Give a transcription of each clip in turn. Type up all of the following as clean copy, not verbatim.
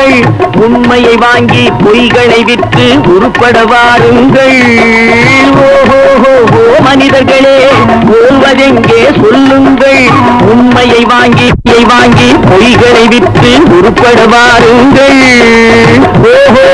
சொல்லுங்கள், உண்மையை வாங்கி பொய்களை விற்று உருப்பட வாருங்கள். ஓஹோ மனிதர்களே, ஓல்வதெங்கே சொல்லுங்கள், உண்மையை வாங்கி பொய்களை விற்று உருப்பட வாருங்கள். ஓஹோ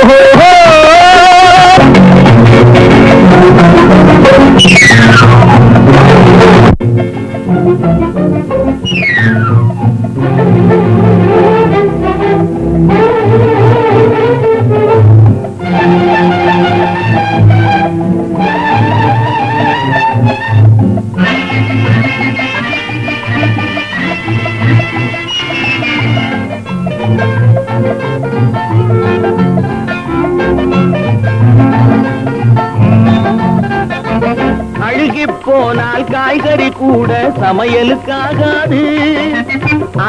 போனால் காய்கறி கூட சமையலுக்காகாது.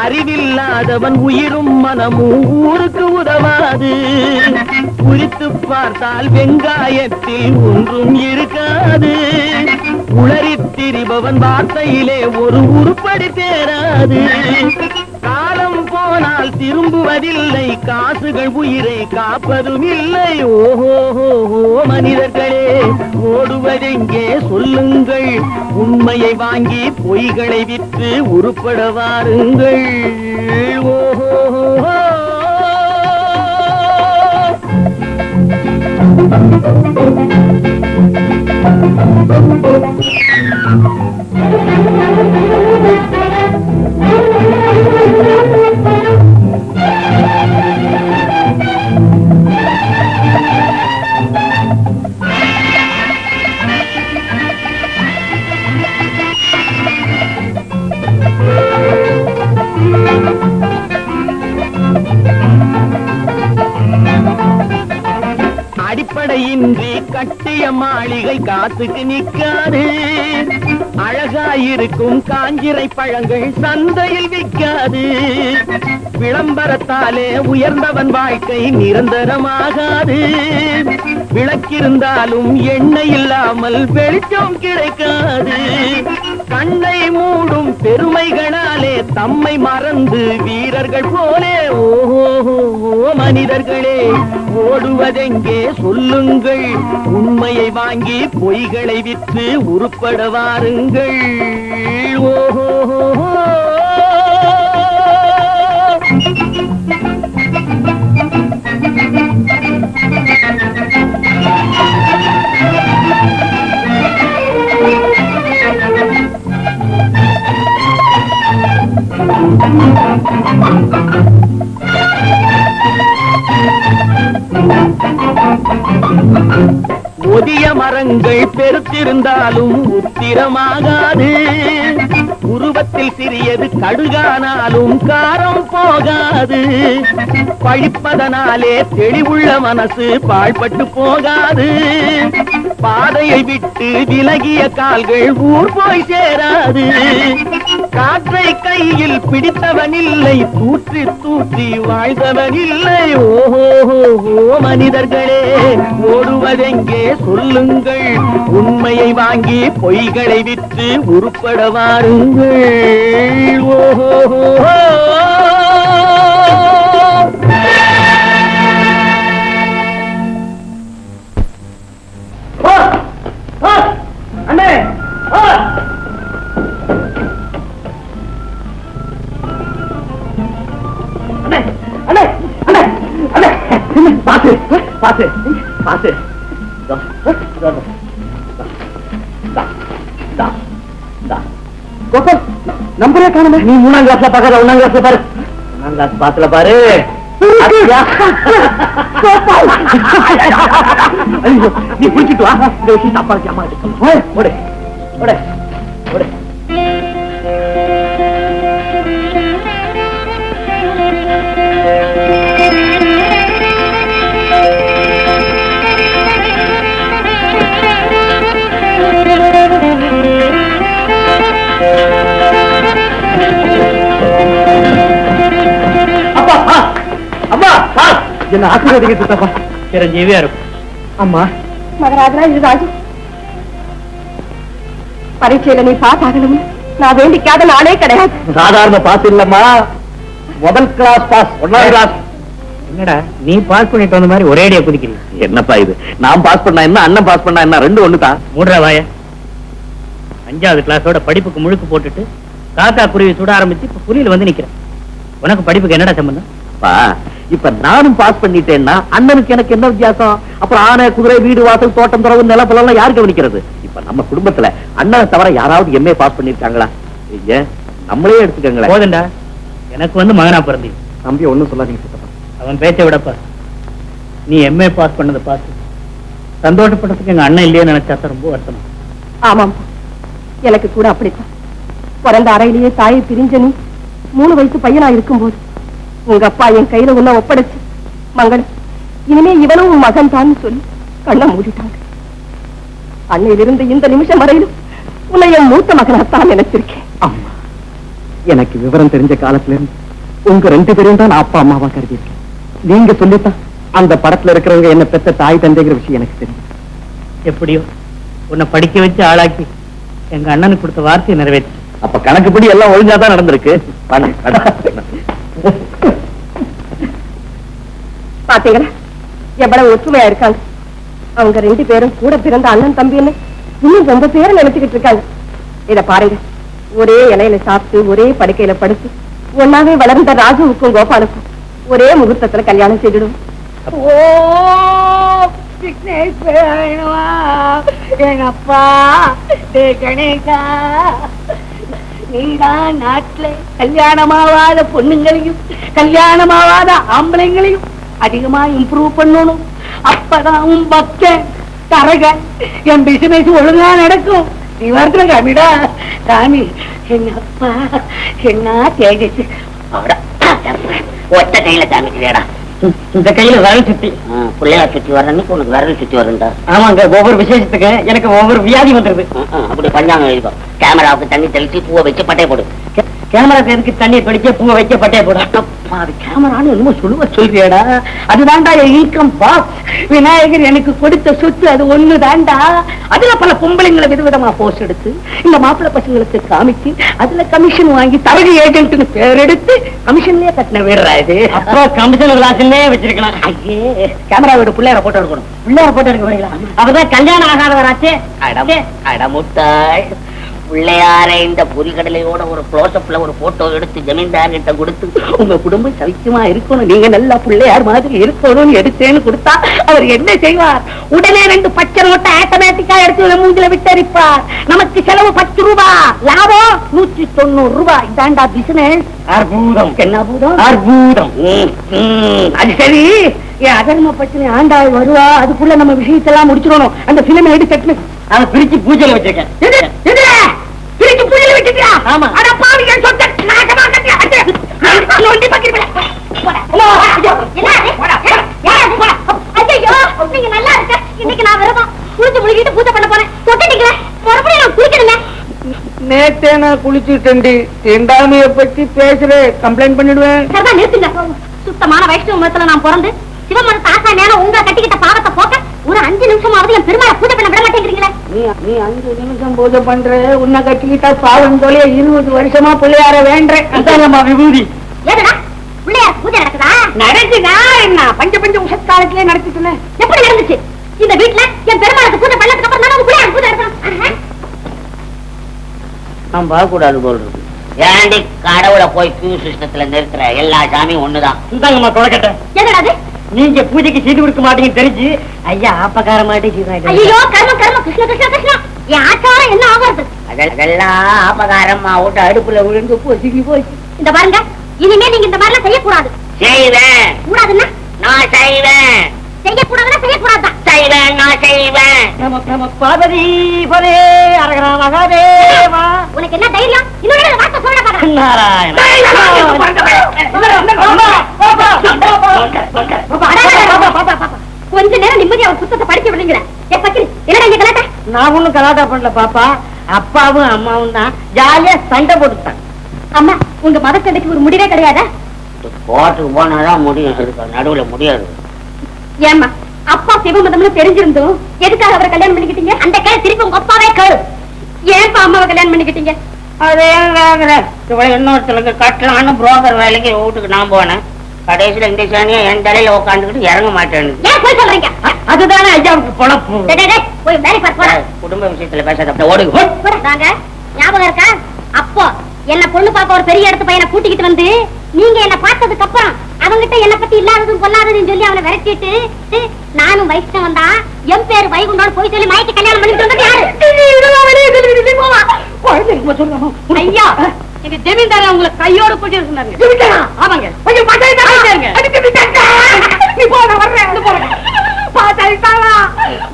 அறிவில்லாதவன் உயிரும் மனமும் ஊருக்கு உதவாது. குறித்து பார்த்தால் வெங்காயத்தில் ஒன்றும் இருக்காது. உளறித் திரிபவன் வார்த்தையிலே ஒரு உருப்படி தேராது. காலம் போனால் திரும்புவதில்லை, காசுகள் உயிரை காப்பதும் இல்லை. ஓஹோ மனிதர்களே, ஓடுவதெங்கே சொல்லுங்கள், உண்மையை வாங்கி பொய்களை விற்று உருப்பட வாருங்கள். ஓஹோ அடிப்படையின்றி கட்டிய மாளிகை காத்துக்கு நிற்காது. அழகாயிருக்கும் காஞ்சிரை பழங்கள் சந்தையில் விற்காது. விளம்பரத்தாலே உயர்ந்தவன் வாழ்க்கை நிரந்தரமாகாது. விளக்கிருந்தாலும் எண்ணெய் இல்லாமல் வெளிச்சம் கிடைக்காது. கண்ணை மூடும் பெருமைகளாலே தம்மை மறந்து வீரர்கள் போலே ஓஹோ மனிதர்களே, ஓடுவதெங்கே சொல்லுங்கள், உண்மையை வாங்கி பொய்களை விற்று உருப்பட வாருங்கள். ஓஹோ ஒதிய மரங்கள் பெருத்திருந்தாலும் உத்திரமாகாது. உருவத்தில் சிறியது கடுகானாலும் காரம் போகாது. பழிப்பதனாலே தெளிவுள்ள மனசு பாழ்பட்டு போகாது. பாதையை விட்டு விலகிய கால்கள் ஊர் போய் சேராது. காற்றை கையில் பிடித்தவனில்லை, தூற்றி தூற்றி வாழ்ந்தவனில்லை. ஓஹோ மனிதர்களே, ஓடுவதெங்கே சொல்லுங்கள், உண்மையை வாங்கி பொய்களை விற்று உருப்பட வாருங்கள். ஓஹோ அண்ணே, பாத்து பாத்து பாத்து நம்பரே காணுமே. நீ 3ஆம் கிளாஸ்ல பாக்காத, 1ஆம் கிளாஸ்ல பாரு. 1ஆம் கிளாஸ் பாத்துல பாரு. நீ குடிச்சிட்டு வா, இந்த விஷயம் தப்பா ஜாமா ஓடு ஓடு ஓடு. என்ன ஆசீர்வதிக்கப்பா, சிரஞ்சீவியா இருக்கும். அம்மா மகராஜனா, இது ராஜு. பரீட்சையில நீ பாஸ் ஆகணும் நான் வேண்டிக்காத நாளே கிடையாது. சாதாரண பாஸ் இல்லம்மா, முதல் கிளாஸ் பாஸ். 1ஆம் கிளாஸ் என்னடா நீ பாஸ் பண்ணிட்டு வந்த மாதிரி ஒரே அடியா குதிக்கிறீங்க? என்னப்பா இது? நான் பாஸ் பண்ணா என்ன, அண்ணன் பாஸ் பண்ணா என்ன, ரெண்டு ஒண்ணுதான். மூடுறா வாய. 5வது கிளாஸோட படிப்புக்கு முழுக்கு போட்டுட்டு காக்கா குருவி சுட ஆரம்பிச்சு இப்ப புலியில வந்து நிக்கிறேன். உனக்கு படிப்புக்கு என்னடா சம்பந்தம்? இப்ப நானும் பாஸ் பண்ணிட்டேன்னா அண்ணனுக்கு எனக்கு என்ன வித்தியாசம்? அப்புறம் ஆனை, குதிரை, வீடு, வாசல், தோட்டம், துறவு, நிலப்பெல்லாம் யாரு கவனிக்கிறது? இப்ப நம்ம குடும்பத்துல அண்ணனை தவிர யாராவது எம்ஏ பாஸ் பண்ணிருக்காங்களா? இல்ல, நம்மளே எடுத்துக்கங்களேன். போதுண்டா, எனக்கு வந்து மகனா பிறந்தி. தம்பி ஒண்ணும் சொல்லாதீங்க சித்தப்பா. அவன் பேச்ச விடப்பா. நீ எம்ஏ பாஸ் பண்ணதை பார்த்து சந்தோஷப்பட்டதுக்கு எங்க அண்ணன் இல்லையே நினைச்சா ரொம்ப வருத்தம். ஆமாம், எனக்கு கூட அப்படித்தான். பிறந்த அறையிலேயே தாயை பிரிஞ்ச நீ 3 வயசு பையனா இருக்கும்போது உங்க அப்பா என் கையில உன்ன ஒப்படைச்சு, மங்களம் இனிமே இவனும் உன் மகன் தான் சொல்லி கண்ணை மூடிட்டாங்க. அன்னையிலிருந்து இந்த நிமிஷம் வரையிலும் உன்னை என் மூத்த மகனாத்தான் நினைச்சிருக்கேன். ஆமா, எனக்கு விவரம் தெரிஞ்ச காலத்துல இருந்து உங்க 2 பேரும் தான் அப்பா அம்மாவா கருதி இருக்கேன். நீங்க சொல்லித்தான் அந்த படத்துல இருக்கிறவங்க என்ன பெத்த தாய் தந்தைங்கிற விஷயம் எனக்கு தெரியும். எப்படியோ உன்னை படிக்க வச்சு ஆளாக்கி எங்க அண்ணனுக்கு கொடுத்த வார்த்தையை நிறைவேற்றி. அப்ப கணக்குப்படி எல்லாம் ஒழுங்காதான் நடந்திருக்கு. பாத்தீங்களா எவ்வளவு ஒற்றுமையா இருக்காங்க. அவங்க 2 பேரும் கூட பிறந்த அண்ணன் தம்பின்னு இன்னும் ரொம்ப பேரை நினைச்சுக்கிட்டு இருக்காங்க. இத பாருங்க, ஒரே இலையில சாப்பிட்டு ஒரே படுக்கையில படுத்து ஒன்னாவே வளர்ந்த ராஜுவுக்கும் கோபாலுக்கும் ஒரே முகூர்த்தத்துல கல்யாணம் செய்திடும். அப்பா கணேசா, நீதான் நாட்டுல கல்யாணமாவாத பொண்ணுங்களையும் கல்யாணமாவாத ஆம்பளைங்களையும் அதிகமா இம்ப்ரூவ் பண்ணணும். அப்பதான் உன் பக்தன் தரக என் பிசினஸ் ஒழுங்கா நடக்கும். நீ வரத்துல காமிடா சாமி. எங்க அப்பா என்ன தேஜஸ் ஒத்த கையில காமிக்கிறேடா. இந்த கையில விரல் சுத்தி பிள்ளையார் சுத்தி வர்றன்னைக்கு உனக்கு விரல் சுத்தி வருண்டா. ஆமாங்க, ஒவ்வொரு விசேஷத்துக்கு எனக்கு ஒவ்வொரு வியாதி வந்துருது. அப்படி பஞ்சாங்க எழுதிக்கோ. கேமராவுக்கு தண்ணி தெளிச்சு பூவை வச்சு பட்டைய போடு. கேமராக்கு எதுக்கு தண்ணியை தெளிக்க பூவை வைக்க பட்டைய போட? அது கேமரான்னு என்னமோ சொல்றியாடா. அதுதான்டா என் இன்கம் பாக்ஸ். விநாயகர் எனக்கு கொடுத்த சொத்து அது ஒண்ணு தாண்டா. அதுல பல பொம்பளைங்களை விதவிதமா போஸ்ட் எடுத்து இந்த மாப்பிள்ளை பசங்களுக்கு காமிச்சு அதுல கமிஷன் வாங்கி தரகு ஏஜென்ட்னு பேர் எடுத்து கமிஷன்லயே கட்டின வீடுறா இது. அப்புறம் கமிஷன் கிளாஸ்லயே வச்சிருக்கலாம். ஐயே, கேமராவோட பிள்ளையார போட்டோ எடுக்கணும். பிள்ளையார போட்டோ எடுக்க வரீங்களா? அப்பதான் கல்யாணம் ஆகாதவராச்சே. அடமுட்டாய் பிள்ளையார இந்த பொறிகடலையோட ஒரு க்ளோஸ்அப்ல ஒரு போட்டோ எடுத்து ஜமீன்தார் கிட்ட கொடுத்து உங்க குடும்பம் சவிக்கமா இருக்கணும், நீங்க நல்லா பிள்ளையார் மாதிரி இருக்கணும்னு எடுத்தேன்னு கொடுத்தா அவர் என்ன செய்வார்? உடனே 2 பச்சை நோட்டை ஆட்டோமேட்டிக்கா எடுத்து மூஞ்சில விட்டரிப்பார். நமக்கு செலவு 10 ரூபாய், லாபம் 190 ரூபாய். இதாண்டா பிசினஸ். அற்புதம். என்ன பூதம்? அற்புதம். அது சரி, என் அதர்ம பச்சனை ஆண்டாள் வருவா, அதுக்குள்ள நம்ம விஷயத்தெல்லாம் முடிச்சிடணும். அந்த பிலிம் எடுத்து அதை பிரிச்சு பூஜையில வச்சிருக்கேன். பிரிச்சு பூஜையில வச்சிருக்கியா? ஆமா. அட பாவி, என் சொத்தை நாசமா கட்டியா? நோண்டி பக்கிருப்பல. நீங்க நல்லா இருக்க. இன்னைக்கு நான் விரதம் குளிச்சு முழுகிட்டு பூஜை பண்ண போறேன். தொட்டுட்டீங்க, மறுபடியும் நான் குளிக்கணுமே. நேத்தே நான் குளிச்சுட்டேன்டி. தீண்டாமைய பத்தி பேசுற கம்ப்ளைண்ட் பண்ணிடுவேன். சரிதான், நிறுத்துங்க. சுத்தமான வைஷ்ணவ மதத்துல நான் பிறந்து சிவமதத்தை ஆசா நேரம் உங்க கட்டிக்கிட்ட பாவத்தை போக்க ஒரு 5 நிமிஷமாவது என் பெருமாளை பூஜை பண்ண விட மாட்டேங்கிறீங்களே. நீ 5 நிமிஷம் பூஜை பண்ற, உன்னை கட்டிக்கிட்டா பாவம் போல 20 வருஷமா பிள்ளையார வேண்டேன். அதான் விபூதி. ஏதுடா பிள்ளையார் பூஜை நடக்குதா? நடக்குதா என்ன? பஞ்ச உஷக்காலத்திலே நடந்துச்சுன்னு எப்படி நடந்துச்சு? இந்த வீட்டுல என் பெருமாளுக்கு பூஜை பண்ணதுக்கு அப்புறம் தான் பிள்ளையார் பூஜை நடக்கணும். நான் பார்க்கக்கூடாது போல் இருக்கு. ஏண்டி கடவுளை போய் கியூ சிஸ்டத்துல நிறுத்துற? எல்லா சாமியும் ஒண்ணுதான். சுதாங்கம்மா தொடக்கட்ட. என்னடாது? நீங்க பூஜைக்கு செய்து கொடுக்க மாட்டீங்கன்னு தெரிஞ்சு ஐயா ஆப்பக்கார மாட்டேன். ஐயோ, கர்ம கர்ம, கிருஷ்ண கிருஷ்ண கிருஷ்ணா. என் ஆச்சாரம் என்ன ஆகுறது? அதெல்லாம் ஆபகாரம் விட்டு அடுப்புல விழுந்து பொசுக்கி போச்சு. இந்த பாருங்க, இனிமே நீங்க இந்த மாதிரிலாம் செய்யக்கூடாது. செய்வேன். கூடாதுன்னா நான் செய்வேன். செய்யக்கூடாதுன்னா செய்யக்கூடாதான். செய்வேன், நான் செய்வேன். நம பார்வதி பதே அரகரா மகாதேவா. உனக்கு என்ன தைரியம்? இன்னொரு வார்த்தை சொல்ல பாருங்க. நாராயண. கொஞ்ச நேரம் நிம்மதியா ஒரு புத்தகத்தை படிக்க விடுங்க. என்னடா இங்க கலாட்டா? நான் ஒண்ணும் கலாட்டா பண்ணல பாப்பா. அப்பாவும் அம்மாவும் தான் ஜாலியா சண்டை போட்டுட்டாங்க. அம்மா, உங்க மத சண்டைக்கு ஒரு முடிவே கிடையாதா? கோர்ட்டுக்கு போனாதான் முடியும், நடுவுல முடியாது. ஏமா அப்பா சிவமதம்னு தெரிஞ்சிருந்தும் எதுக்காக அவரை கல்யாணம் பண்ணிக்கிட்டீங்க? அந்த கேள்வி திருப்பி உங்க அப்பாவே கேளு. ஏன்பா அம்மாவை கல்யாணம் பண்ணிக்கிட்டீங்க? அது இன்னொருத்தருக்கு கட்டலான்னு புரோக்கர் வேலைக்கு வீட்டுக்கு நான் போனேன். கடைசியில இந்த சாணியும் என் தலையில உட்காந்துக்கிட்டு இறங்க மாட்டேன்னு. ஏன் போய் சொல்றீங்க? அதுதானே ஐயாவுக்கு பொழப்பு. டேய், டேய், டேய், போய் வேலை பாரு, போடா. குடும்ப விஷயத்துல பேசாத, அப்படியே ஓடுங்க. போடாங்க. ஞாபகம் இருக்கா? அப்போ என்ன பொண்ணு பார்க்க ஒரு பெரிய இடத்து பையனை கூட்டிக்கிட்டு வந்து நீங்க என்ன பார்த்ததுக்கு அப்புறம் அவங்கிட்ட என்ன பத்தி இல்லாததும் பொல்லாததுன்னு சொல்லி அவனை விரட்டிட்டு நானும் வைஷ்ணவன் தான், என் பேரு வைகுண்டோடு போய் சொல்லி மயக்க கல்யாணம் பண்ணிட்டு வந்தது யாரு? ஐயா, எங்க ஜமீன்தார் உங்களை கையோட கூட்டி சொன்னாங்க. ஆமாங்க. கொஞ்சம் நீ போன வர்றேன்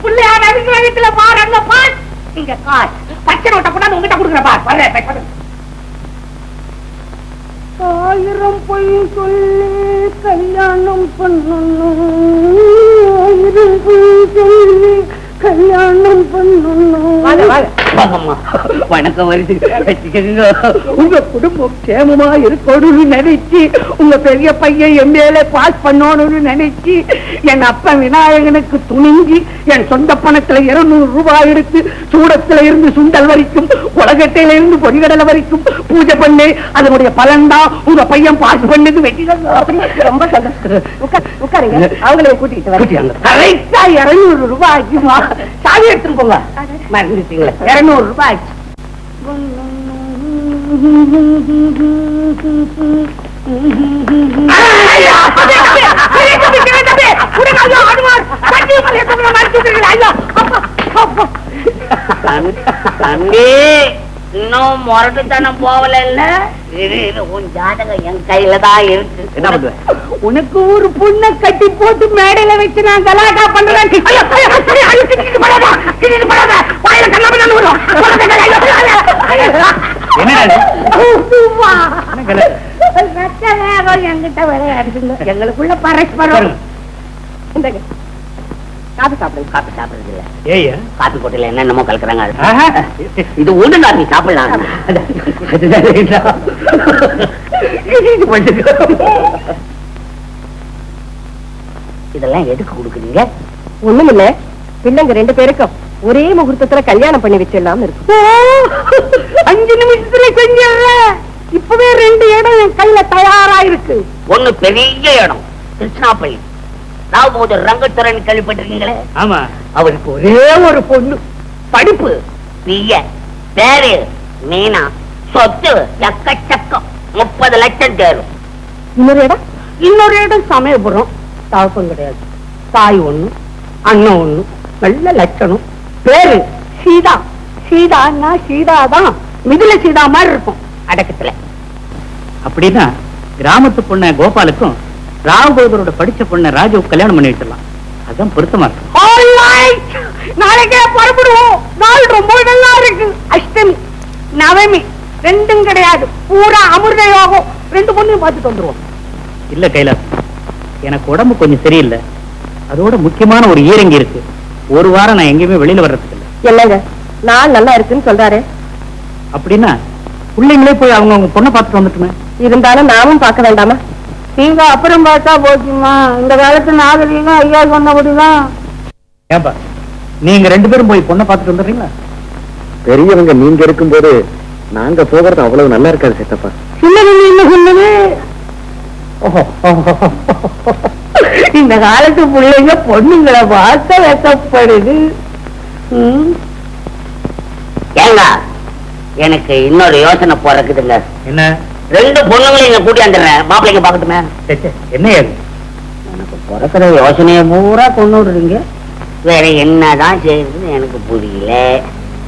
புள்ளையா நடுக்கு வீட்டுல பாரு, அங்க பார், இங்க கார் பச்சை நோட்டை கூட உங்ககிட்ட கொடுக்குற பார், வர்றேன். 1000 பொய் சொல்லி கல்யாணம் பண்ணணும், 1000 பொய் சொல்லி கல்யாணம் பண்ணணும். வணக்கம் வருது. உங்க குடும்பம் சேமமா இருக்கணும்னு நினைச்சு, உங்க பெரிய பையன் எம்ஏல பாஸ் பண்ணணும்னு நினைச்சு, என் அப்ப விநாயகனுக்கு துணிஞ்சி என் சொந்த பணத்துல 200 ரூபாய் எடுத்து சூடத்துல இருந்து சுண்டல் வரைக்கும் உலகத்தில இருந்து பொறிகடலை வரைக்கும் பூஜை பண்ணி அதனுடைய பலன் தான் உங்க பையன் பாஸ் பண்ணது. ரொம்ப சந்தோஷம். உட்காருங்க, அவங்களையும் கூட்டிட்டு வரேன். கரெக்டா 200 ரூபாய்க்குமா? சாவி எடுத்துட்டு போங்க. மறந்துட்டீங்களா? 200 ரூபாய். தம்பி, இன்னும் முரட்டுத்தனம் போகல இல்ல? உன் ஜாதகம் என் கையில தான் இருக்கு. என்ன பண்ணுவ? உனக்கு ஒரு பொண்ணை கட்டி போட்டு மேடையில வச்சு நான் கலாட்டா பண்றேன். என்கிட்ட விளையாடுங்க. எங்களுக்குள்ள பரஸ்பரம். காப்பி சாப்பிடுங்க. காப்பி சாப்பிடுறது இல்ல. ஏய்யா, காப்பி போட்டில என்னென்னமோ கலக்குறாங்க. இது ஒண்ணு காப்பி சாப்பிடலாம். இதெல்லாம் எதுக்கு கொடுக்குறீங்க? ஒண்ணுமில்ல, பிள்ளைங்க 2 பேருக்கும் ஒரே முகூர்த்தத்துல கல்யாணம் பண்ணி வச்சிடலாம் இருக்கு. 5 நிமிஷத்துல செஞ்சல. இப்பவே 2 இடம் என் கையில தயாரா இருக்கு. ஒண்ணு பெரிய இடம், கிருஷ்ணாப்பள்ளி. ராவுபோது ரங்கத்துறன் கேள்விப்பட்டிருக்கீங்களே? ஆமா. அவருக்கு ஒரே ஒரு பொண்ணு, படிப்பு பிஏ, பேரு மீனா, சொத்து எக்கச்சக்கம், 30 லட்சம் தேரும். இன்னொரு இடம் சமயபுரம். தாப்பம் கிடையாது, தாய் ஒண்ணு, அண்ணன் ஒண்ணு, நல்ல லட்சணம். பேரு சீதா. சீதான்னா சீதாதான், மிதில சீதா மாதிரி இருக்கும் அடக்கத்துல. அப்படின்னா கிராமத்து பொண்ண கோபாலுக்கும் ராவபோதரோட படிச்ச பொண்ண ராஜுவுக்கு கல்யாணம் பண்ணி வச்சிடலாம். அதான் பொருத்தமா இருக்கு. நாளைக்கே புறப்படுவோம். நாள் ரொம்ப நல்லா இருக்கு. அஷ்டமி நவமி 2ம் கிடையாது, பூரா அமிர்த யோகம். 2 பொண்ணையும் பார்த்துட்டு வந்துருவோம். இல்ல கைலாஸ், எனக்கு உடம்பு கொஞ்சம் சரியில்லை. அதோட முக்கியமான ஒரு ஈரங்கி இருக்கு. ஒரு வாரம் நான் எங்கேயுமே வெளியில வர்றதுக்கு இல்லை. இல்லங்க, நாள் நல்லா இருக்குன்னு சொல்றாரு. அப்படின்னா பிள்ளைங்களே போய் அவங்க பொண்ணை பார்த்துட்டு வந்துட்டுமே. இருந்தாலும் நாமும் பார்க்க வேண்டாமா? நீங்க அப்புறம் பார்த்தா போச்சுமா. இந்த காலத்து நாகரீகம் ஐயா சொன்னபடிதான். ஏன்பா, நீங்க 2 பேரும் போய் பொண்ணை பார்த்துட்டு வந்துடுறீங்களா? பெரியவங்க நீங்க இருக்கும்போது நாங்க போகிறது அவ்வளவு நல்லா இருக்காது சித்தப்பா. இந்த காலத்து பிள்ளைங்க பொண்ணுங்களை பார்த்த வெக்கப்படுது. ஏங்க, எனக்கு இன்னொரு யோசனை போறக்குதுங்க. என்ன? 2 பொண்ணுங்களையும் இங்க கூட்டி வந்துடுறேன், மாப்பிள்ளைங்க பாக்கட்டுமே. என்ன ஏது? எனக்கு பிறக்கிற யோசனையை பூரா கொண்டு விடுறீங்க. வேற என்னதான் செய்யுதுன்னு எனக்கு புரியல.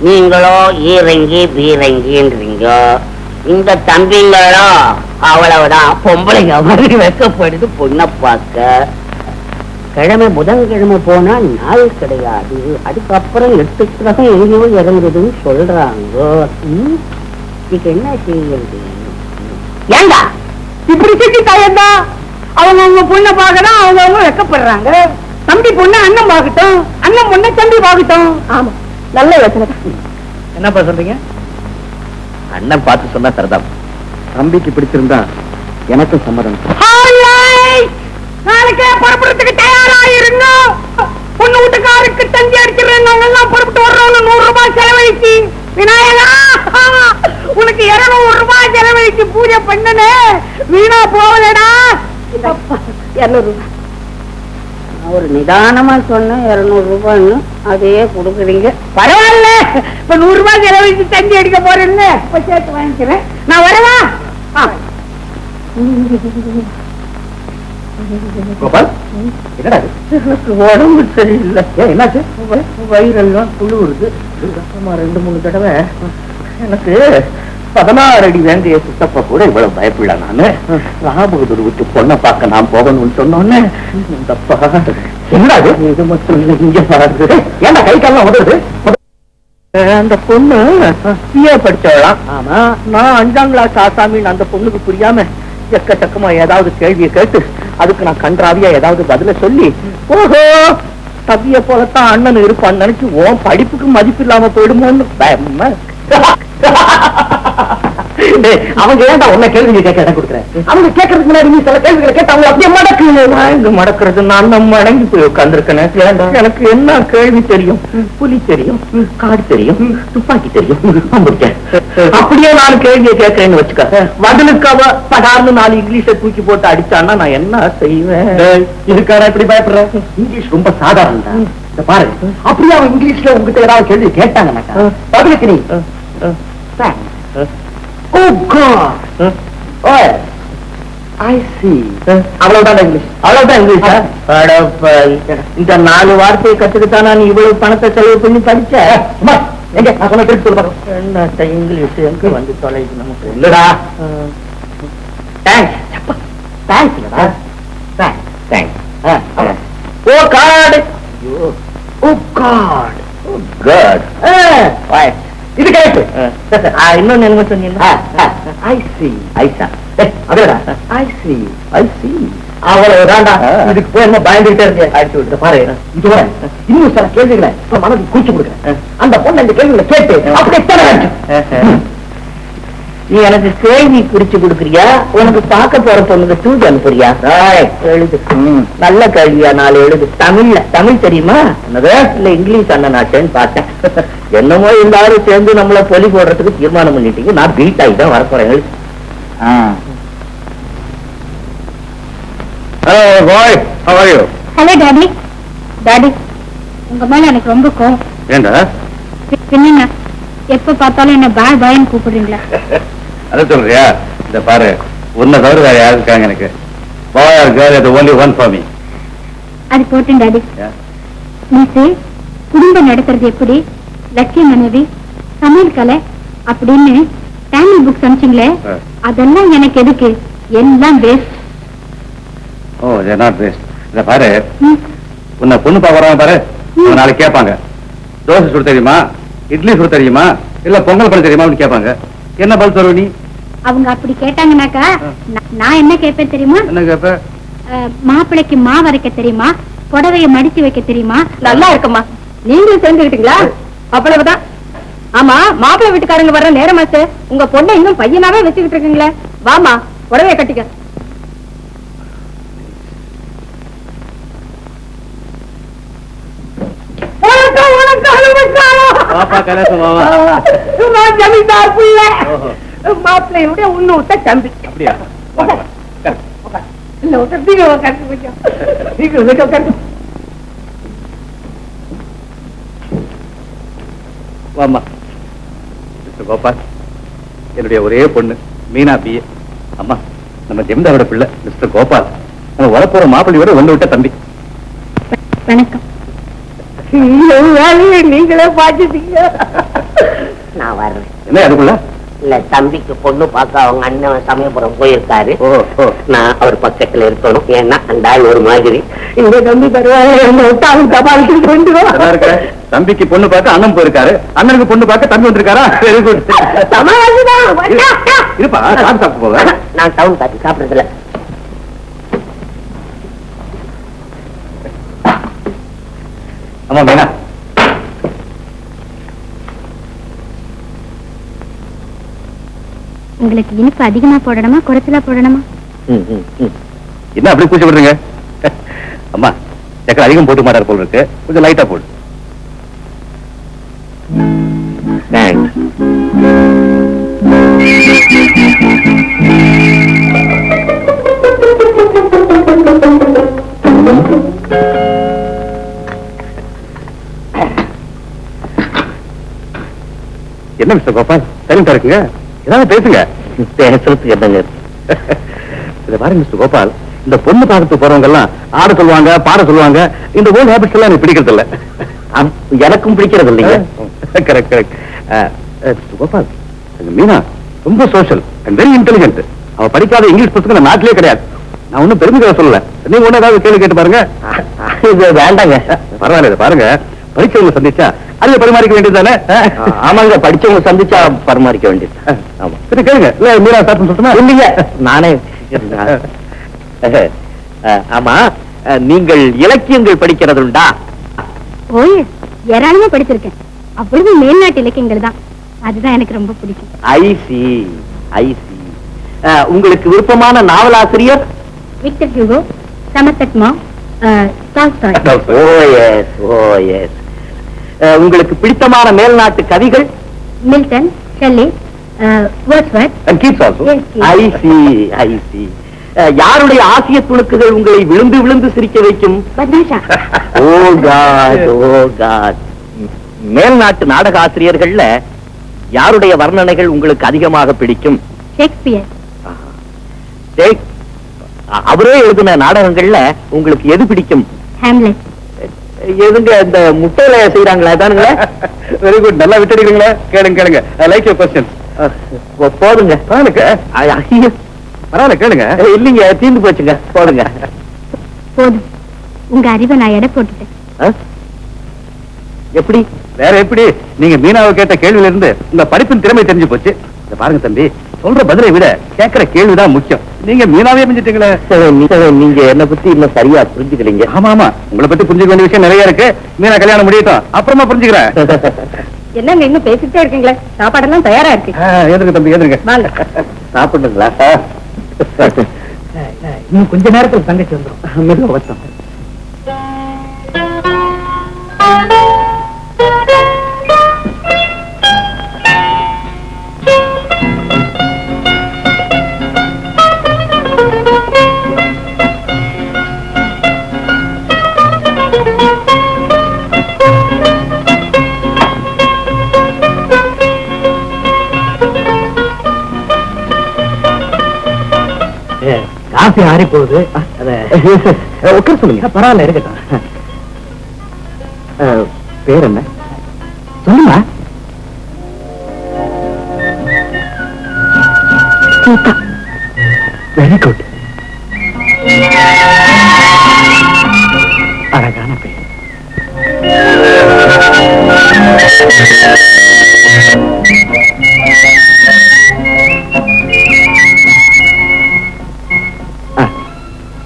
நீங்களோ ஈரங்கி பீரங்கின்றீங்க, இந்த தம்பிங்களோ அவ்வளவுதான் பொம்பளைங்க மாதிரி வைக்கப்படுது பொண்ணை பார்க்க. கிழமை புதன்கிழமை போனா நாள் கிடையாது, அதுக்கப்புறம் 8 கிரகம் எங்கேயோ இறங்குதுன்னு சொல்றாங்க. இதுக்கு என்ன செய்யுது? ஏண்டா இப்படி செஞ்சுட்டாயந்தா? அவங்க பொண்ணை பார்க்கதான் அவங்க வெக்கப்படுறாங்க. தம்பி பொண்ணு அண்ணன் பார்க்கட்டும், அண்ணன் பொண்ணை தம்பி பார்க்கட்டும். ஆமா, நல்ல யோசனை. என்னப்பா சொல்றீங்க? அண்ணன் பார்த்து சொன்னா சரிதான். தம்பிக்கு பிடிச்சிருந்தா எனக்கும் சம்மதம். நாளைக்கே புறப்படுறதுக்கு தயாரா இருங்க. பொண்ணு வீட்டுக்காருக்கு தந்தி அடிச்சிடுறேன். நாங்க எல்லாம் புறப்பட்டு வர்றோம். 100 ரூபாய் செலவழிச்சு விநாயகா, உனக்கு 200 ரூபாய் செலவழிச்சு பூஜை பண்ணனே வீணா போகலடா. 200 ரூபாய். நான் ஒரு நிதானமா சொன்னேன் 200 ரூபான்னு அதையே கொடுக்குறீங்க. பரவாயில்ல, இப்ப 100 ரூபாய் செலவழிச்சு தண்ணி அடிக்க போறேன்னு இப்ப சேர்த்து வாங்கிக்கிறேன். நான் வரவா? கோபால், என்னடா எனக்கு உடம்பு சரியில்லை. என்னாச்சு? வயிறெல்லாம் குளிருது. 2-3 தடவை எனக்கு 16 அடி வேண்டிய சித்தப்ப கூட இவ்வளவு பயப்படல. நானு ராபகதூர் விட்டு பொண்ணை பார்க்க நான் போகணும்னு சொன்னோன்னு என்னடா இது மட்டும் இல்லை, இங்க பாருங்க. ஏன்டா கை காலம் உதவுது? அந்த பொண்ணு பிஏ படிச்சவளாம். ஆமா, நான் 5ஆம் கிளாஸ் ஆசாமின்னு அந்த பொண்ணுக்கு புரியாம எக்கச்சக்கமா ஏதாவது கேள்வியை கேட்டு அதுக்கு நான் கன்றாவியா ஏதாவது பதில சொல்லி, ஓஹோ தவிய போலத்தான் அண்ணன் இருப்பான்னு நினைச்சு உன் படிப்புக்கு மதிப்பு இல்லாம போயிடுமோன்னு பயமா. அவங்க ஏன்டா உன்ன கேள்வி கேட்க இடம் கொடுக்குறேன்? அவங்க கேட்கறதுக்கு முன்னாடி நீ சில கேள்விகளை கேட்டு அவங்க அப்படியே மடக்கு. நான் இங்க மடக்கிறது நான் நம்ம அடங்கி போய் உட்கார்ந்துருக்கேன். எனக்கு என்ன கேள்வி தெரியும்? புலி தெரியும், காடு தெரியும், துப்பாக்கி தெரியும், அப்படியே 4 கேள்வியை கேட்கறேன்னு வச்சுக்க. பதிலுக்கு அவ படார்னு 4 இங்கிலீஷை தூக்கி போட்டு அடிச்சான்னா நான் என்ன செய்வேன்? இதுக்கான இப்படி பயப்படுற? இங்கிலீஷ் ரொம்ப சாதாரணம் தான். இத பாரு, அப்படியே அவன் இங்கிலீஷ்ல உங்ககிட்ட ஏதாவது கேள்வி கேட்டாங்கன்னாக்கா பதிலுக்கு நீ Oh God! Oh, I see. அவ்வளவுதான் இங்கிலீஷ். அவ்வளவுதான் இங்கிலீஷா? இந்த 4 வார்த்தையை கத்துக்கிட்டானா நீ இவ்வளவு பணத்தை செலவு பண்ணி படிச்ச? எங்க நான் சொன்ன திருப்பி சொல்லுங்க. என்ன இங்கிலீஷ் எங்க வந்து தொலைது நமக்கு? இல்லடா. தேங்க்ஸ். தேங்க்ஸ் இல்லடா. Thanks. Oh God. Oh God. Oh God. இது கரெக்ட். இன்னொன்னு என்ன சொன்னீங்க? I see. ஐசா. அதேடா. I see. அவ்வளவுதான்டா. இதுக்கு போய் என்ன பயந்துகிட்டே இருக்கு? அடிச்சு விட்டு பாரு. இதோட இன்னும் சில கேள்விகளை மனதில் குறிச்சு கொடுக்குறேன். அந்த பொண்ணு இந்த கேள்விகளை கேட்டு அப்படியே தர. நீ எனக்கு கேள்வி குறிச்சு கொடுக்குறியா? உனக்கு பார்க்க போற பொண்ணுக்கு தூக்கி அனுப்புறியா? எழுது. நல்ல கேள்வியா? 4 எழுது. தமிழ் தெரியுமா? என்னது? இல்ல இங்கிலீஷ் அண்ணனாச்சேன்னு பார்த்தேன். என்னமோ எல்லாரும் சேர்ந்து நம்மள பொலி போடுறதுக்கு தீர்மானம் பண்ணிட்டீங்க. நான் பீட் ஆகி தான் வரப்போறேன். எழுது. Hello boy, how are you? Hello daddy. Daddy, உங்க மேல எனக்கு ரொம்ப கோவம். ஏண்டா? பின்ன எப்ப பார்த்தாலும் என்ன பாய் பாய்ன்னு கூப்பிடுறீங்களா? அத சொல்றியா? இந்த பாரு, உன்னை தவிர வேற யாரு இருக்காங்க எனக்கு? Boy or girl is the only one for me. அது போட்டேன் டாடி. நேத்து குடும்பம் நடத்துறது எப்படி, லட்சிய மனைவி, சமையல் கலை அப்படின்னு ஃபேமிலி புக்ஸ் அனுப்பிச்சிங்களே, அதெல்லாம் எனக்கு எதுக்கு? எல்லாம் waste. Oh, they are not waste. இந்த பாரு, உன்னை பொண்ணு பார்க்கறாங்க பாரு, நாளைக்கு கேட்பாங்க. தோசை சுட தெரியுமா, இட்லி சுட தெரியுமா, இல்ல பொங்கல் பண்ண தெரியுமான்னு கேட்பாங்க. என்ன பதில் சொல்லுவ நீ? அவங்க அப்படி கேட்டாங்கன்னாக்கா நான் என்ன கேட்பேன் தெரியுமா? என்ன கேட்ப? மாப்பிள்ளைக்கு மாவு அரைக்க தெரியுமா, புடவைய மடிச்சு வைக்க தெரியுமா? நல்லா இருக்குமா. நீங்களும் சேர்ந்துக்கிட்டீங்களா? அவ்வளவுதான். ஆமா, மாப்பிள்ளை வீட்டுக்காரங்க வர்ற நேரமாச்சு. உங்க பொண்ணை இன்னும் பையனாவே வச்சுக்கிட்டு இருக்கீங்களே. வாமா, புடவைய கட்டிக்க. ஜமீன்தார் புள்ள, மாப்பிள்ளையுடைய உன்னூட்ட தம்பி. அப்படியா? வாமா. மிஸ்டர் கோபால், என்னுடைய ஒரே பொண்ணு மீனா பிஏ. அம்மா, நம்ம ஜமீன்தாரோட பிள்ளை மிஸ்டர் கோபால், நம்ம வரப்போற மாப்பிள்ளையோட ஒண்ணு விட்ட தம்பி. வணக்கம். நீங்களே பாத்துட்டீங்க. நான் வர்றேன். என்ன அதுக்குள்ள? இல்ல, தம்பிக்கு பொண்ணு பார்க்க அவங்க அண்ணன் சமயபுரம் போயிருக்காரு. நான் அவர் பக்கத்துல இருக்கணும். ஏன்னா அந்த ஆள் ஒரு மாதிரி. இந்த தம்பி பரவாயில்ல. தம்பிக்கு பொண்ணு பார்க்க அண்ணன் போயிருக்காரு, அண்ணனுக்கு பொண்ணு பார்க்க தம்பி வந்திருக்காரா? Very good. இருப்பா, சாப்பிட்டு போக. நான் டவுன் காட்டி சாப்பிடுறதுல. ஆமா மீனா, உங்களுக்கு இனிப்பு அதிகமா போடணுமா, குறைச்சலா போடணுமா? என்ன அப்படி பூச்சி விடுறீங்க? அம்மா, சக்கரை அதிகம் போட்டு மாட்டார் போல் இருக்கு, கொஞ்சம் லைட்டா போடு. என்ன மிஸ்டர் கோபால் சரிங்க இருக்குங்க ஏதாவது பேசுங்க. பேசுறதுக்கு என்னங்க? இதை பாருங்க மிஸ்டர் கோபால், இந்த பொண்ணு பார்க்கறதுக்கு போறவங்க எல்லாம் ஆட சொல்லுவாங்க, பாட சொல்லுவாங்க. இந்த ஓல்ட் ஹேபிட்ஸ் எல்லாம் எனக்கு பிடிக்கிறது இல்ல. எனக்கும் பிடிக்கிறது இல்லைங்க. Correct correct. கோபால், மீனா ரொம்ப சோஷியல் அண்ட் வெரி இன்டெலிஜென்ட். அவ படிக்காத இங்கிலீஷ் புத்தகம் நாட்டிலே கிடையாது. நான் ஒன்னும் பெருமைக்காக சொல்லல. நீங்க ஒண்ணு ஏதாவது கேள்வி கேட்டு பாருங்க. இது வேண்டாங்க. பரவாயில்ல, பாருங்க படிச்சவங்களை சந்திச்சா அறிவை பரிமாறிக்க வேண்டியதுதானே? ஆமாங்க, படிச்சவங்க சந்திச்சா பரிமாறிக்க வேண்டியது. ஆமா, சரி கேளுங்க. இல்ல மீனா ஸ்டார்ட் சொல்லுமா? இல்லைங்க, நானே. ஆமா, நீங்கள் இலக்கியங்கள் படிக்கிறது உண்டா? ஓய், ஏராளமா படிச்சிருக்கேன். அப்பொழுது மேல்நாட்டு இலக்கியங்கள் தான். அதுதான் எனக்கு ரொம்ப பிடிக்கும். I see I see. உங்களுக்கு விருப்பமான நாவலாசிரியர்? Victor Hugo, Somerset Maugham, Tolstoy. Oh yes, oh yes. உங்களுக்கு பிடித்தமான மேல்நாட்டு கவிகள்? Milton, Shelley, Wordsworth. And keeps also. Yes, yes. I see I see. யாருடைய ஆசிய துணுக்குகள் உங்களை விழுந்து விழுந்து சிரிக்க வைக்கும்? பத்மாஷா. ஓ காட், ஓ காட். மேல்நாட்டு நாடக ஆசிரியர்கள்ல யாருடைய வர்ணனைகள் உங்களுக்கு அதிகமாக பிடிக்கும்? ஷேக்ஸ்பியர். அவரே எழுதின நாடகங்கள்ல உங்களுக்கு எது பிடிக்கும்? ஹாம்லெட். எதுங்க இந்த முட்டையில செய்யறாங்களா? தானுங்களா? வெரி குட், நல்லா விட்டுடுறீங்களா? கேளுங்க கேளுங்க. I like your question. போதுங்க. பரவாயில்ல கேளுங்க. இல்லீங்க, தீர்ந்து போச்சுங்க. போதுங்க. போதும், உங்க அறிவை நான் எடை போட்டுட்டேன். எப்படி? வேற எப்படி? நீங்க மீனாவை கேட்ட கேள்வியில இருந்து உங்க படிப்பின் திறமை தெரிஞ்சு போச்சு. இத பாருங்க தம்பி, சொல்ற பதிலை விட கேட்கிற கேள்விதான் முக்கியம். நீங்க மீனாவே மிஞ்சிட்டீங்களே. நீங்க என்ன பத்தி இன்னும் சரியா புரிஞ்சுக்கலீங்க. ஆமா ஆமா, உங்களை பத்தி புரிஞ்சுக்க வேண்டிய விஷயம் நிறைய இருக்கு. மீனா கல்யாணம் முடியட்டும், அப்புறமா புரிஞ்சுக்கிறேன். என்னங்க இன்னும் பேசிட்டே இருக்கீங்களே? சாப்பாடெல்லாம் தயாரா இருக்கு. எதிர்க்க தம்பி, எதிர்க்க. வாங்க. சாப்பிடுங்களா? இன்னும் கொஞ்ச நேரத்தில் தங்கச்சி வந்துடும். மிக வருஷம். காஃபி ஆறி போகுது. உட்கார சொல்லுங்க. பரவாயில்ல, இருக்கட்டும். பேர் என்ன சொல்லுமா. சீதா. Very good. அழகான பேர்.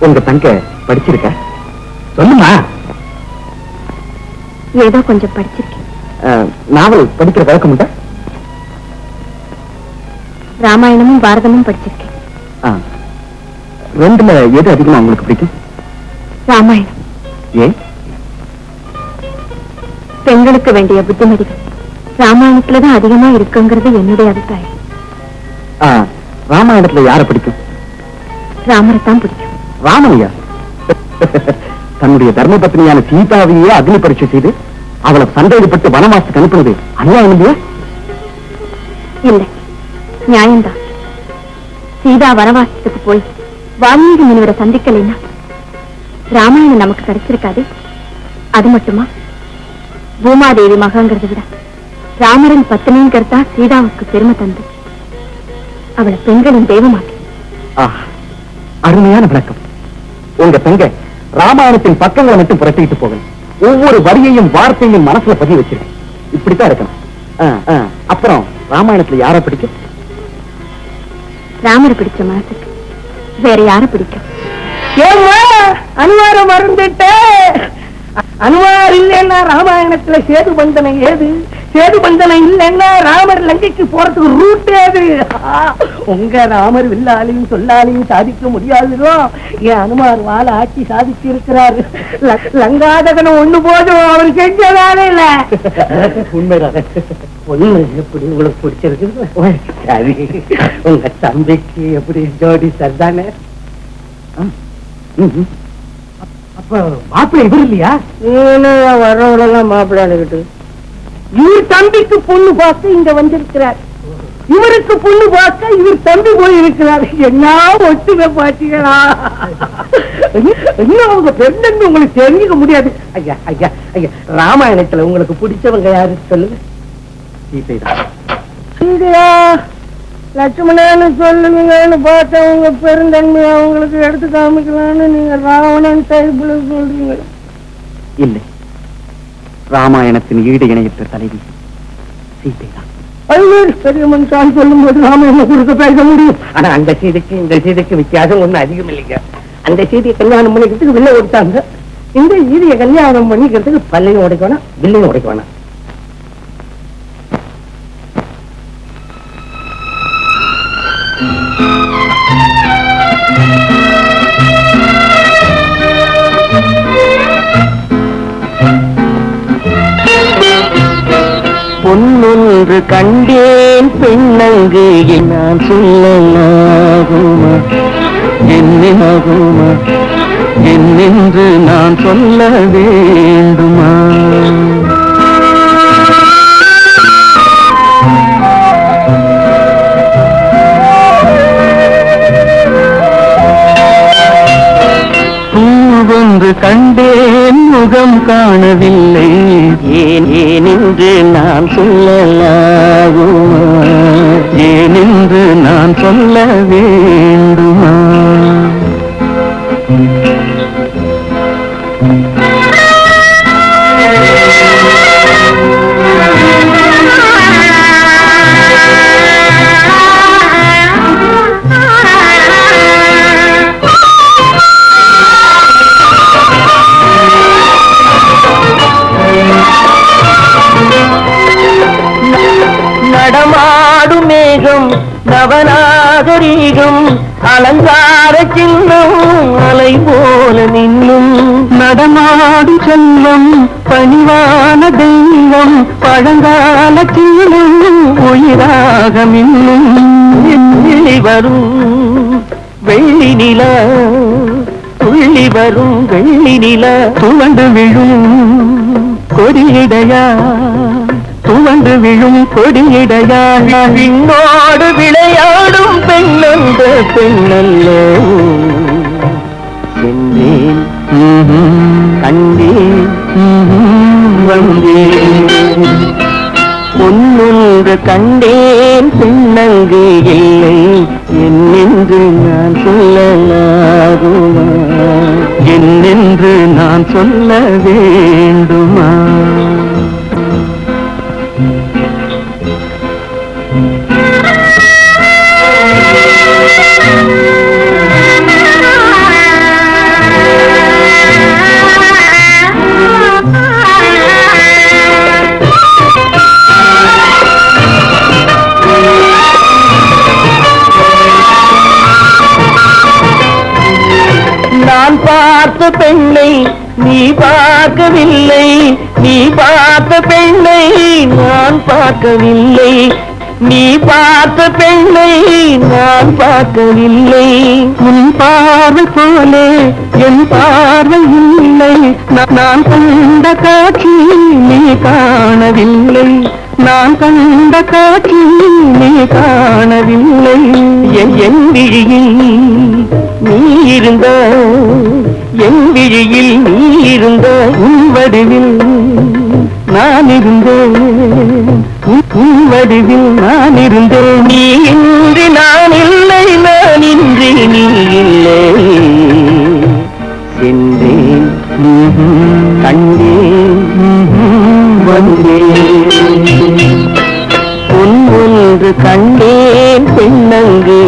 உங்க தங்க படிச்சிருக்க? சொல்லுமா. ஏதோ கொஞ்சம் படிச்சிருக்கேன். நாவல் படிக்கிற பழக்கம் உண்டா? ராமாயணமும் பாரதமும் படிச்சிருக்கேன். ரெண்டுல எது அதிகமா உங்களுக்கு பிடிக்கும்? ராமாயணம். ஏன்? பெண்களுக்கு வேண்டிய புத்திமதிகள் ராமாயணத்துலதான் அதிகமா இருக்குங்கிறது என்னுடைய அபிப்பிராயம். ராமாயணத்துல யார பிடிக்கும்? ராமரைத்தான் பிடிக்கும். ராமனையா? தன்னுடைய தர்ம பத்னியான சீதாவையே அக்னி பரீட்சை செய்து அவளை சந்தேகப்பட்டு வனவாசத்துக்கு அனுப்புனது அநியாயம் இல்லையா? இல்ல, நியாயம்தான். சீதா வனவாசத்துக்கு போய் வால்மீகி முனிவரை சந்திக்கலைன்னா ராமாயணம் நமக்கு கிடைச்சிருக்காது. அது மட்டுமா, பூமாதேவி மகங்கிறத விட ராமரின் பத்தினிங்கிறதா சீதாவுக்கு பெருமை தந்து அவளை பெண்களின் தெய்வமாக்கி. அருமையான விளக்கம். உங்க தங்க ராமாயணத்தின் பக்கங்களை மட்டும் புரட்டிட்டு போகணும். ஒவ்வொரு வரியையும் வார்த்தையும் மனசுல பதிவு வச்சிருக்கேன். இப்படித்தான் இருக்கணும். அப்புறம் ராமாயணத்துல யார பிடிக்கும்? ராமரை பிடிச்ச மனசுக்கு வேற யார பிடிக்கும்? அனுமாரம் மறந்துட்டு. அனுமார் இல்லைன்னா ராமாயணத்துல சேது பந்தனம் ஏது? சேது பந்தனம் இல்லைன்னா ராமர் லங்கைக்கு போறதுக்கு ரூட் ஏது? உங்க ராமர் வில்லாலையும் சொல்லாலையும் சாதிக்க முடியாதுதோ என் அனுமார் வாழ ஆட்சி சாதிச்சு இருக்கிறாரு. லங்காதகனம் ஒண்ணு போதும், அவர் செஞ்சதானே இல்ல. உண்மைதான். பொண்ணு எப்படி உங்களுக்கு பிடிச்சிருக்கு? உங்க தம்பிக்கு எப்படி ஜோடி சரிதானே? அப்ப மாப்பிள்ளை இவர் இல்லையா? வர்றவங்களெல்லாம் மாப்பிள்ளைகிட்டு இவர் தம்பிக்கு பொண்ணு பார்க்க இங்க வந்திருக்கிறார். இவருக்கு பொண்ணு பார்க்க இவர் தம்பி போய் இருக்கிறார். என்ன ஒத்துமை பாத்தீங்களா? இன்னும் அவங்க பெண்ணு உங்களுக்கு தெரிஞ்சுக்க முடியாது. ஐயா ஐயா ஐயா, ராமாயணத்துல உங்களுக்கு பிடிச்சவங்க யாரு சொல்லுங்க? சீதையா லட்சுமணன்னு சொல்லுவீங்கன்னு பார்த்தா உங்க பெருந்தன்மை அவங்களுக்கு எடுத்து காமிக்கலான்னு நீங்க ராவணன் டைப்ல சொல்றீங்க. இல்லை, ராமாயணத்தின் ஈடு இணையற்ற தலைவி சீதைதான். பெரிய மனுஷான் சொல்லும் போது நாம என்ன கொடுக்க பேச முடியும்? ஆனா அந்த சீதைக்கு இந்த சீதைக்கு வித்தியாசம் ஒண்ணு அதிகம் இல்லைங்க. அந்த சீதையை கல்யாணம் பண்ணிக்கிறதுக்கு வில்ல கொடுத்தாங்க. இந்த சீதையை கல்யாணம் பண்ணிக்கிறதுக்கு பல்லையும் உடைக்க வேணாம், வில்லையும் உடைக்க வேணாம். பொன்னொன்று கண்டேன் பெண்ணங்கு நான் சொல்லலாகுமா, என்னாகுமா, என்னென்று நான் சொல்ல வேண்டுமா? பூவொன்று கண்டேன் முகம் காணவில்லை, ஏன் ஏனென்று நான் சொல்லலாகுமா, ஏனென்று நான் சொல்ல வேண்டுமா? நடமாடும் மேகம் நவநாகரீகம் அலங்கார சின்னம் அலை போல நின்னும், நடமாடும் செல்வம் பணிவான தெய்வம் பழங்கால சின்னம் உயிராக மின்னும். துள்ளி வரும் வெள்ளி நிலா, துள்ளி வரும் வெள்ளி நிலா துவண்டு விழும் கொடியிடையா, துவண்டு விழும் கொடியிடையா, விண்ணோடு விளையாடும் பெண்ணந்த பெண்ணல்ல சென்றேன் கண்டேன் வந்தேன். பொன்னொன்று கண்டேன் பெண்ணங்கு இல்லை, என்னென்று நான் சொல்லலாகுமா, என்னென்று நான் சொல்ல வேண்டுமா? நான் பார்த்த பெண்ணை நீ பார்க்கவில்லை, நீ பார்த்த பெண்ணை நான் பார்க்கவில்லை, நீ பார்த்த பெண்ணை நான் பார்க்கவில்லை. உன் பார்வை போலே என் பார்வை இல்லை, நான் கண்ட காட்சி நீ காணவில்லை, நான் கண்ட காட்சி நீ காணவில்லை. என் விழியில் நீ இருந்த, என் விழியில் நீ இருந்த, உன் வடிவில் நான் இருந்தேன், உன் வடிவில் நான் இருந்தேன். நீ இன்றி நான் இல்லை, நான் இன்றி நீ இல்லை. சென்றேன் கண்டேன் வந்தேன், பொன் ஒன்று கண்டேன் பெண்ணங்கு